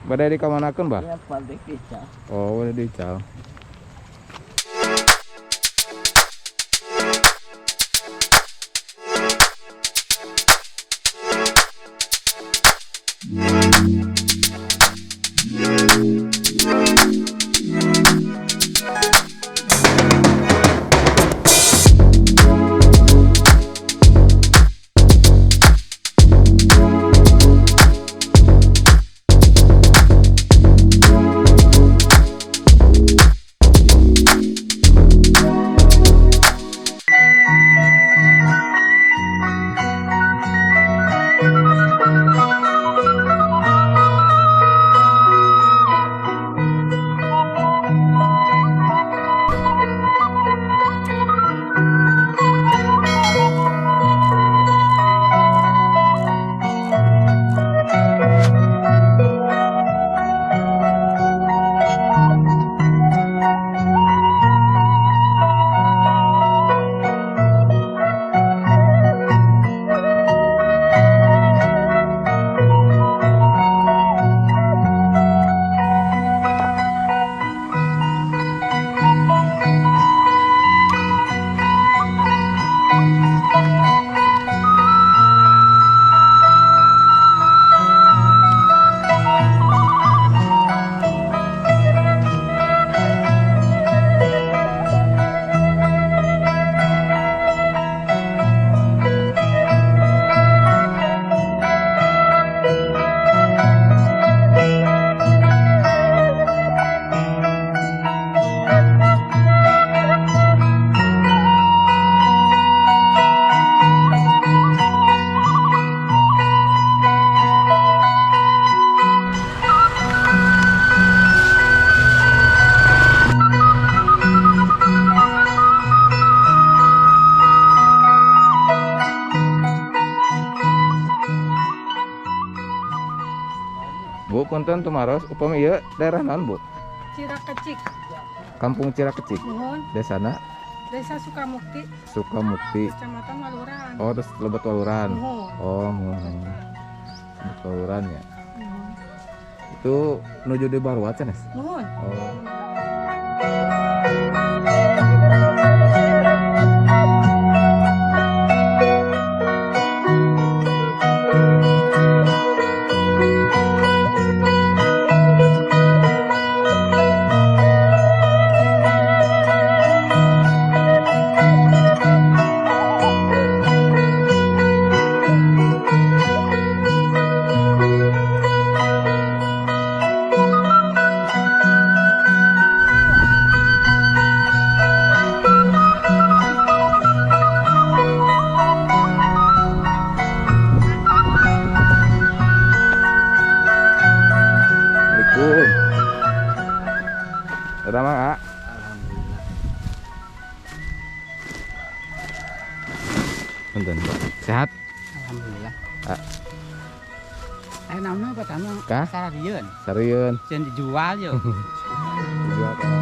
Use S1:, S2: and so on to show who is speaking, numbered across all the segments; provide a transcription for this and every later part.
S1: Badai di kamanakeun, Bah?
S2: Ya, pabrik ical.
S1: Oh, udah dical. Bu, punten tumaros upami ieu daerah naon, Bu?
S3: Cirakecik.
S1: Kampung Cirakecik.
S3: Nuhun.
S1: Desana
S3: Desa Sukamukti,
S1: Sukamukti.
S3: Kecamatan Waluran.
S1: Oh, terus Lebet Waluran.
S3: Nuhun.
S1: Oh, Lebet Waluran ya.
S3: Nuhun.
S1: Itu nuju di Barua Cenes.
S3: Nuhun.
S1: Oh. Udah mah, Kak?
S2: Alhamdulillah.
S1: Punten, sehat?
S2: Alhamdulillah.
S1: Ah.
S2: Nama pertama
S1: Kah?
S2: Sarieun.
S1: Sarieun.
S2: Jangan dijual yo.
S1: Dijual kan?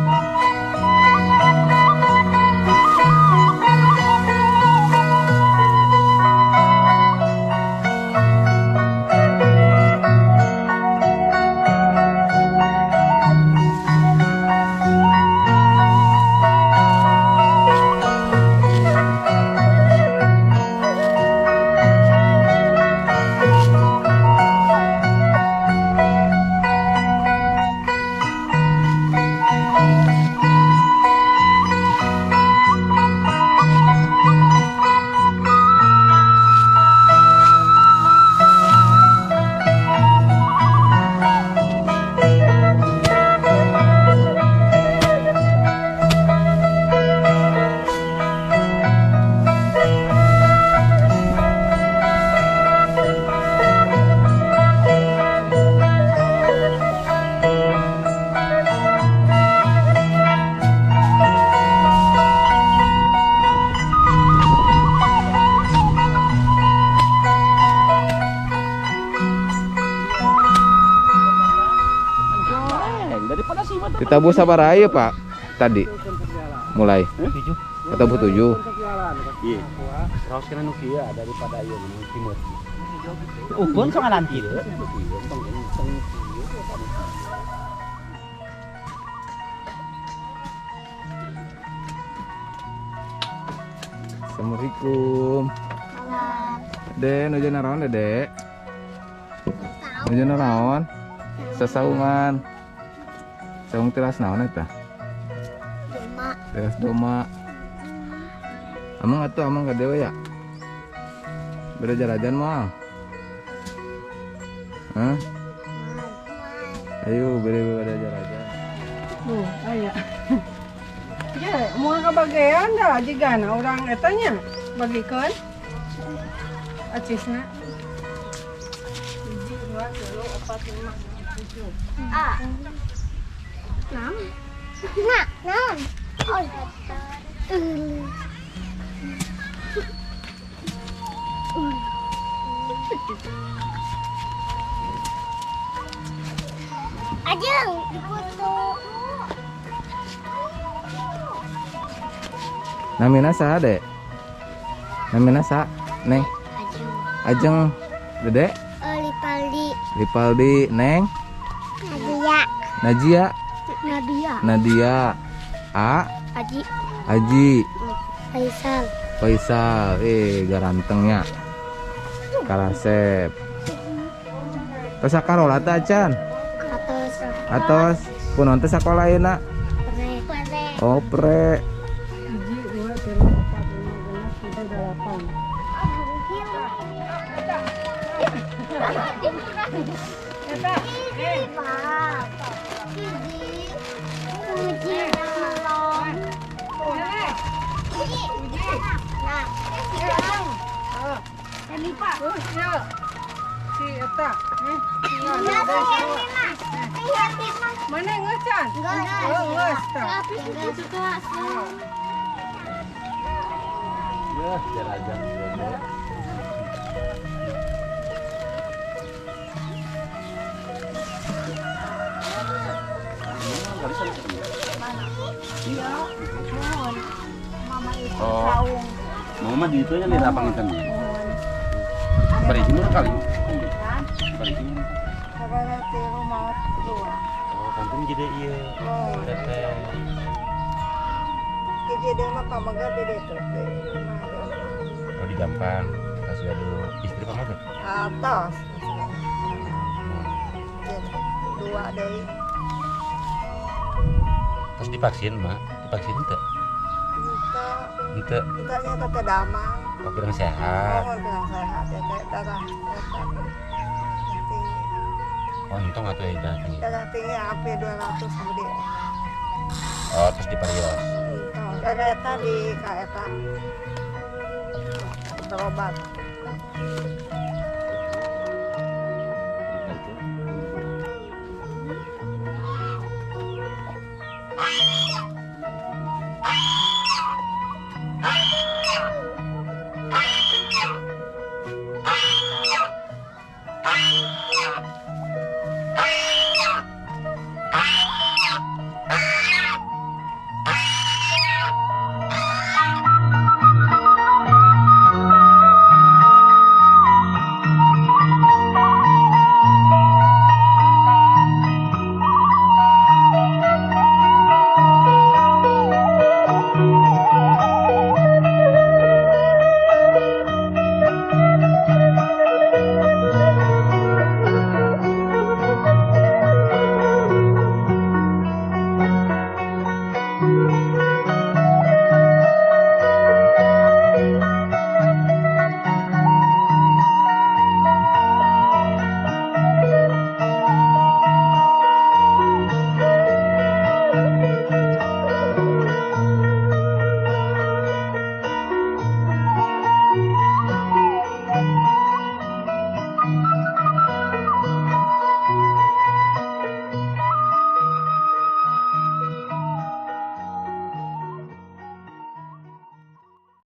S1: Ditabuh sabaraha ieu, Pak? Tadi. Mulai.
S4: 7.
S1: Tabuh 7.
S4: Iya. Raos kena nu kieu daripada ieu nu timur. Ukun sok ngalan kieu.
S1: Assalamualaikum. Dek, nuju naon Dek? Nuju naon? Sasaungan. Saung teras naon eta?
S5: Doma.
S1: Teras doma. Amang atuh amang ka dewe ya? Beda jarajan moal. Hah? Ayo beda jarajan.
S3: Aya. Ya, mau kabagean dah jigana urang etanya bagikeun. Acisna. 1, 2, 3, 4, 5, 6, 7. 6.
S5: Nah, non. Oh. Ajeng, dipoto.
S1: Namina saha, Dek? Namina saha, Neng?
S5: Ajeng.
S1: Ajeng, Dedek?
S5: Lipaldi.
S1: Ripaldi, Neng?
S5: Nadia.
S1: Najia?
S5: Nadia.
S1: Nadia?
S5: Aji.
S1: Aji?
S5: Faisal.
S1: Faisal, garantengnya. Kalasep. Terus sakarola teh acan?
S5: Atos.
S1: Atos, kunaon teh sakolaina?
S5: Pre.
S1: Oh, pre.
S3: 1, 2, 3, 4, 5, 6, 7, 8. Si eta. Mana geus can? Oh, geus tah.
S4: Ya, jarajan. Oh, mama di itu nya di lapang ikannya. Bari timur kali. Bari timur.
S3: Sabaraha teh rumah 2.
S4: Oh, kantung jadi ieu. Teteh.
S3: Jadi dia mah pamagar di ditu teh.
S4: Oh, di Gampang. Kasih dulu istri pamagar.
S3: Atas. 2 deui.
S4: Terus divaksin, Mak. Divaksin teu? Henteu.
S3: Entahnya teh damang.
S4: Oh, kurang sehat.
S3: Oh, dengan sehat ya teh darah tinggi.
S4: Oh, untung atuh ya darah tinggi.
S3: Darah tinggi hampir 200 kemudian.
S4: Oh, terus diparios.
S3: Darah eta di ka eta. Berobat.